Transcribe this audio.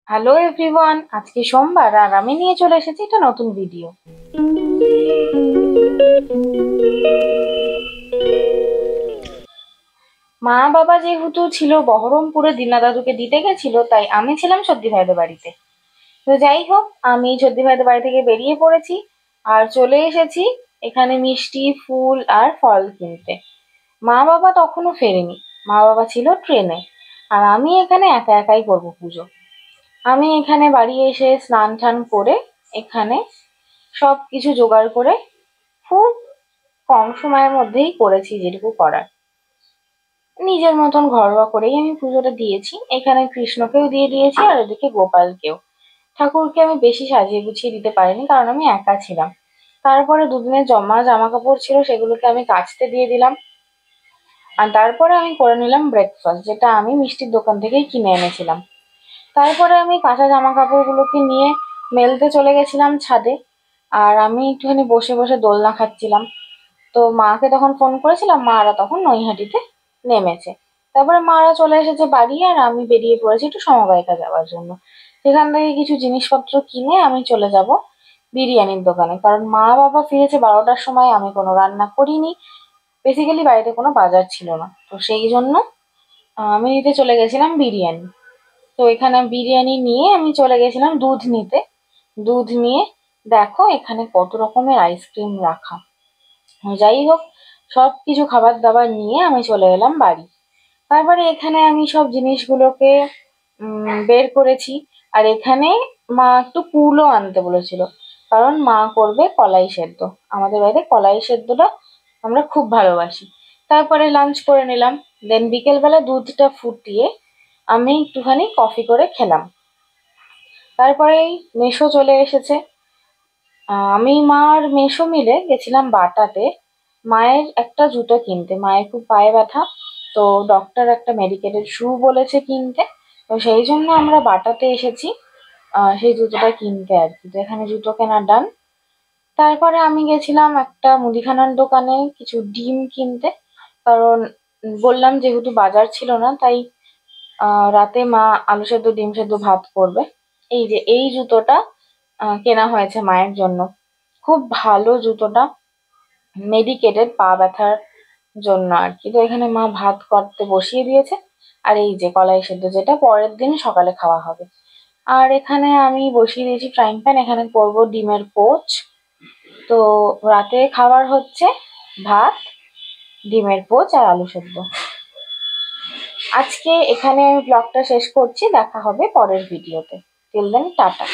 Hello everyone, আজকে সোমবার আর আমি নিয়ে চলে এসেছি একটা নতুন ভিডিও। মা বাবা যেহেতু ছিল বহরমপুরে, দিনা দাদুকে দিতে গেছিল, তাই আমি ছিলাম সর্দি ভাইদের বাড়িতে। তো যাই হোক, আমি সর্দি ভাইদের বাড়ি থেকে বেরিয়ে পড়েছি আর চলে এসেছি এখানে মিষ্টি, ফুল আর ফল কিনতে। মা বাবা তখনও ফেরেনি, মা বাবা ছিল ট্রেনে, আর আমি এখানে একা একাই করবো পুজো। আমি এখানে বাড়ি এসে স্নান টান করে এখানে সবকিছু জোগাড় করে খুব কম সময়ের মধ্যেই করেছি যেটুকু করার। নিজের মতন ঘরোয়া করেই আমি পুজোটা দিয়েছি। এখানে কৃষ্ণকেও দিয়ে দিয়েছি আর ওদিকে গোপালকেও। ঠাকুরকে আমি বেশি সাজিয়ে গুছিয়ে দিতে পারিনি, কারণ আমি একা ছিলাম। তারপরে দুদিনের জমা জামা কাপড় ছিল, সেগুলোকে আমি কাচতে দিয়ে দিলাম। আর তারপরে আমি করে নিলাম ব্রেকফাস্ট, যেটা আমি মিষ্টির দোকান থেকেই কিনে এনেছিলাম। তারপরে আমি কাঁচা জামা কাপড়গুলোকে নিয়ে মেলতে চলে গেছিলাম ছাদে। আর আমি একটুখানি বসে বসে দোলনা খাচ্ছিলাম। তো মাকে তখন ফোন করেছিলাম, মারা তখন নৈহাটিতে নেমেছে। তারপরে মারা চলে এসেছে বাড়ি, আর আমি বেরিয়ে পড়েছি একটু সমবায়িকা যাওয়ার জন্য। সেখান থেকে কিছু জিনিসপত্র কিনে আমি চলে যাব বিরিয়ানির দোকানে, কারণ মা বাবা ফিরেছে 12টার সময়। আমি কোনো রান্না করিনি, বেসিক্যালি বাড়িতে কোনো বাজার ছিল না, তো সেই জন্য আমি নিতে চলে গেছিলাম বিরিয়ানি। তো এখানে বিরিয়ানি নিয়ে আমি চলে গেছিলাম দুধ নিতে। দুধ নিয়ে দেখো এখানে কত রকমের আইসক্রিম রাখা। যাই হোক, সব কিছু খাবার দাবার নিয়ে আমি চলে এলাম বাড়ি। তারপরে এখানে আমি সব জিনিসগুলোকে বের করেছি। আর এখানে মা একটু কুলও আনতে বলেছিল, কারণ মা করবে কলাই সেদ্ধ। আমাদের বাড়িতে কলাই সেদ্ধটা আমরা খুব ভালোবাসি। তারপরে লাঞ্চ করে নিলাম। দেন বিকেলবেলা দুধটা ফুটিয়ে আমি একটুখানি কফি করে খেলাম। তারপরেই মেসো চলে এসেছে। আমি মা আর মেসো মিলে গেছিলাম বাটাতে মায়ের একটা জুতো কিনতে। মায়ের খুব পায়ে ব্যথা, তো ডক্টর একটা মেডিকেটেড শু বলেছে কিনতে। তো সেই জন্য আমরা বাটাতে এসেছি সেই জুতোটা কিনতে আর কি। তো এখানে জুতো কেনার ডান। তারপরে আমি গেছিলাম একটা মুদিখানার দোকানে কিছু ডিম কিনতে, কারণ বললাম যেহেতু বাজার ছিল না, তাই রাতে মা আলু সেদ্ধ ডিম সেদ্ধ ভাত করবে। এই যে এই জুতোটা কেনা হয়েছে মায়ের জন্য। খুব ভালো জুতোটা, মেডিকেটেড, পা ব্যথার জন্য আর কি। তো এখানে মা ভাত করতে বসিয়ে দিয়েছে। আর এই যে কলাই সেদ্ধ, যেটা পরের দিন সকালে খাওয়া হবে। আর এখানে আমি বসিয়ে দিয়েছি ফ্রাইং প্যান, এখানে করবো ডিমের পোচ। তো রাতে খাবার হচ্ছে ভাত, ডিমের পোচ আর আলু সেদ্ধ। আজকে এখানে আমি ব্লগটা শেষ করছি, দেখা হবে পরের ভিডিওতে। Till then, tata.